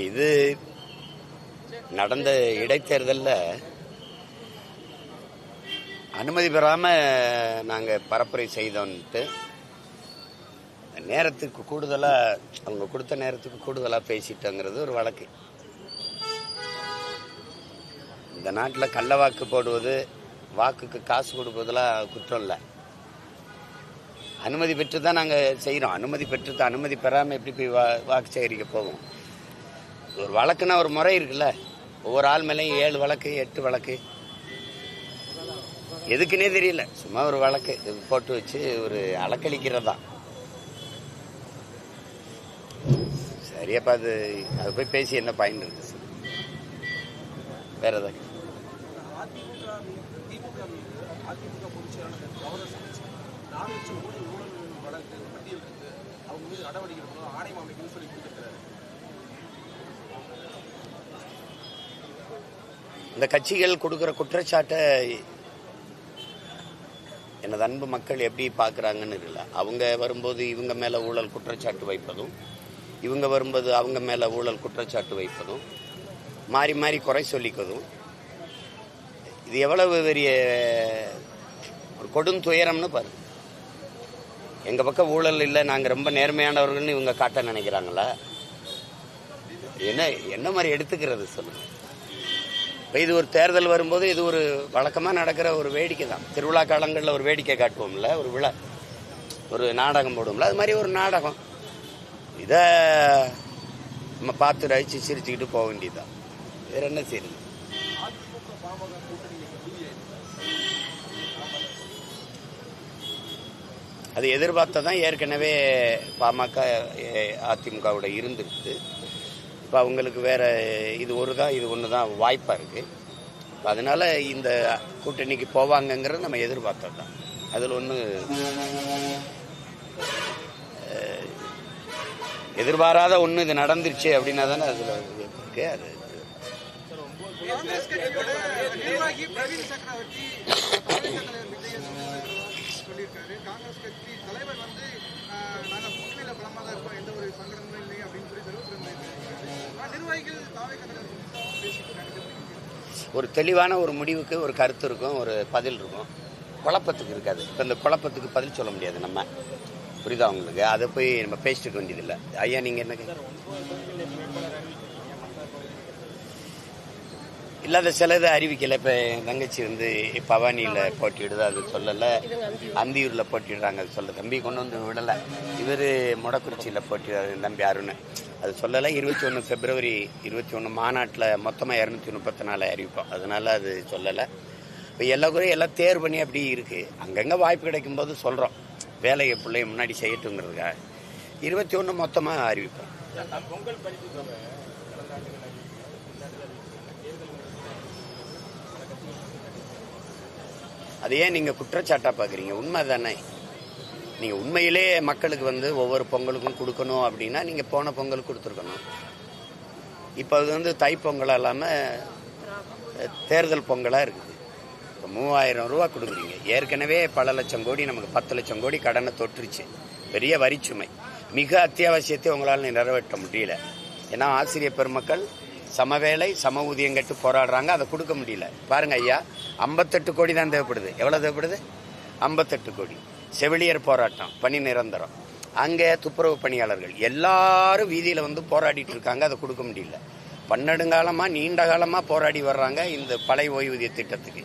இது நடந்த இடைத்தேர்தலில் அனுமதி பெறாமல் நாங்கள் பரப்புரை செய்தோன்ட்டு நேரத்துக்கு கூடுதலாக அவங்க கொடுத்த நேரத்துக்கு கூடுதலாக பேசிட்டோங்கிறது ஒரு வழக்கு. இந்த நாட்டில் கள்ள வாக்கு போடுவது, வாக்குக்கு காசு கொடுப்பதெல்லாம் குற்றம் இல்லை. அனுமதி பெற்று தான் நாங்கள் செய்கிறோம். அனுமதி பெற்று தான், அனுமதி பெறாமல் எப்படி போய் வாக்கு சேகரிக்க போவோம்? ஒரு வழக்குன்னா ஒரு முறை இருக்குல்ல. ஒவ்வொரு ஆள் மேலேயும் 7 வழக்கு 8 வழக்கு, எதுக்குன்னே தெரியல. சும்மா ஒரு வழக்கு போட்டு வச்சு ஒரு அலக்களிக்கிறதா. சரியாப்பா, அது போய் பேசி என்ன பயன் இருக்கு? வேற ஏதாவது இந்த கட்சிகள் கொடுக்குற குற்றச்சாட்டை எனது அன்பு மக்கள் எப்படி பார்க்குறாங்கன்னு இல்லை. அவங்க வரும்போது இவங்க மேலே ஊழல் குற்றச்சாட்டு வைப்பதும், இவங்க வரும்போது அவங்க மேலே ஊழல் குற்றச்சாட்டு வைப்பதும், மாறி மாறி குறை சொல்லிக்கிறதும், இது எவ்வளவு பெரிய ஒரு கொடும் துயரம்னு பாரு. எங்கள் பக்கம் ஊழல் இல்லை, நாங்கள் ரொம்ப நேர்மையானவர்கள்னு இவங்க காட்ட நினைக்கிறாங்களா? என்ன மாதிரி எடுத்துக்கிறது சொல்லுங்கள். இப்போ இது ஒரு தேர்தல் வரும்போது இது ஒரு வழக்கமாக நடக்கிற ஒரு வேடிக்கை தான். திருவிழா காலங்களில் ஒரு வேடிக்கை காட்டுவோம்ல, ஒரு விழா, ஒரு நாடகம் போடுவோம்ல, அது மாதிரி ஒரு நாடகம். இதை நம்ம பார்த்து ரசித்து சிரிச்சுக்கிட்டு போக வேண்டியதுதான். வேற என்ன செய்யுது? அது எதிர்பார்த்ததான். ஏற்கனவே பாமக அதிமுகவோட இருந்துருக்கு. இப்போ அவங்களுக்கு வேற இது ஒன்று தான் வாய்ப்பாக இருக்குது. அதனால இந்த கூட்டணிக்கு போவாங்கங்கிறது நம்ம எதிர்பார்த்தது தான். அதில் ஒன்று எதிர்பாராத ஒன்று இது நடந்துருச்சு அப்படின்னா தானே அதில் இருக்கு. அது ஒரு தெளிவான ஒரு முடிவுக்கு ஒரு கருத்து இருக்கும், ஒரு பதில் இருக்கும். குழப்பத்துக்கு இருக்காது. இப்போ இந்த குழப்பத்துக்கு பதில் சொல்ல முடியாது நம்ம. புரியுதா உங்களுக்கு? அதை போய் நம்ம பேசிட்டு வேண்டியதில்லை. ஐயா, நீங்கள் என்ன இல்லாத சிலதை அறிவிக்கலை. இப்போ என் தங்கச்சி பவானியில் போட்டியிடுது, அது சொல்லலை. அந்தியூரில் போட்டிடுறாங்க, அது சொல்ல. தம்பி கொண்டு வந்து விடலை. இவர் மொடக்குறிச்சியில் போட்டிடுறாரு தம்பி அருண், அது சொல்லலை. 21 பிப்ரவரி 21 மாநாட்டில் மொத்தமாக 234 அறிவிப்போம், அதனால அது சொல்லலை. இப்போ எல்லா குறையும் எல்லாம் தேர்வு பண்ணி அப்படி இருக்குது. அங்கங்கே வாய்ப்பு கிடைக்கும்போது சொல்கிறோம், வேலையை பிள்ளைய முன்னாடி செய்யட்டுங்கிறதுக்காக. 21 மொத்தமாக அறிவிப்போம். அது ஏன் நீங்கள் குற்றச்சாட்டாக பார்க்குறீங்க? உண்மை தானே. நீங்கள் உண்மையிலே மக்களுக்கு ஒவ்வொரு பொங்கலுக்கும் கொடுக்கணும் அப்படின்னா நீங்கள் போன பொங்கலுக்கு கொடுத்துருக்கணும். இப்போ அது தைப்பொங்கலாக இல்லாமல் தேர்தல் பொங்கலாக இருக்குது. இப்போ 3000 ரூபா கொடுக்குறீங்க. ஏற்கனவே பல லட்சம் கோடி, நமக்கு 10 லட்சம் கோடி கடனை தொற்றுச்சு. பெரிய வரிச்சுமை. மிக அத்தியாவசியத்தை உங்களால் நிறைவேற்ற முடியல. ஏன்னா ஆசிரியர் பெருமக்கள் சமவேளை சம ஊதியம் கட்டு போராடுறாங்க, அதை கொடுக்க முடியல. பாருங்க ஐயா, 58 கோடி தான் தேவைப்படுது. எவ்வளோ தேவைப்படுது? 58 கோடி. செவிலியர் போராட்டம், பணி நிரந்தரம். அங்கே துப்புரவு பணியாளர்கள் எல்லாரும் வீதியில் போராடிட்டு இருக்காங்க, அதை கொடுக்க முடியல. பன்னெடுங்காலமாக நீண்ட காலமாக போராடி வர்றாங்க இந்த பழைய ஓய்வூதிய திட்டத்துக்கு.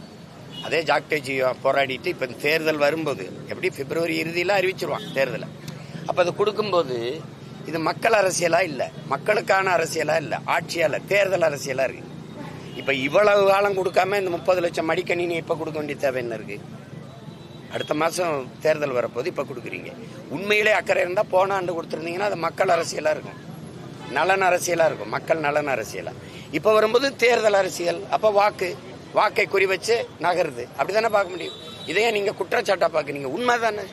அதே ஜாக்டேஜி போராடிட்டு இப்போ தேர்தல் வரும்போது எப்படி பிப்ரவரி இறுதியில் அறிவிச்சிருவான் தேர்தலை. அப்போ அதை கொடுக்கும்போது இது மக்கள் அரசியலா இல்லை, மக்களுக்கான அரசியலா இல்லை, ஆட்சியால தேர்தல் அரசியலா இருக்கு. இப்ப இவ்வளவு காலம் கொடுக்காம இந்த 30 லட்சம் மடிக்கணினி இப்ப கொடுக்க வேண்டிய தேவை என்ன இருக்கு? அடுத்த மாசம் தேர்தல் வரப்போது, இப்ப கொடுக்குறீங்க. உண்மையிலே அக்கறை இருந்தா போன ஆண்டு கொடுத்துருந்தீங்கன்னா அது மக்கள் அரசியலா இருக்கும், நலன் அரசியலா இருக்கும், மக்கள் நலன் அரசியலா. இப்ப வரும்போது தேர்தல் அரசியல். அப்ப வாக்கை குறி வச்சு நகருது. அப்படித்தானே பார்க்க முடியும். இதையே நீங்க குற்றச்சாட்டா பாக்குறீங்க. உண்மைதானே?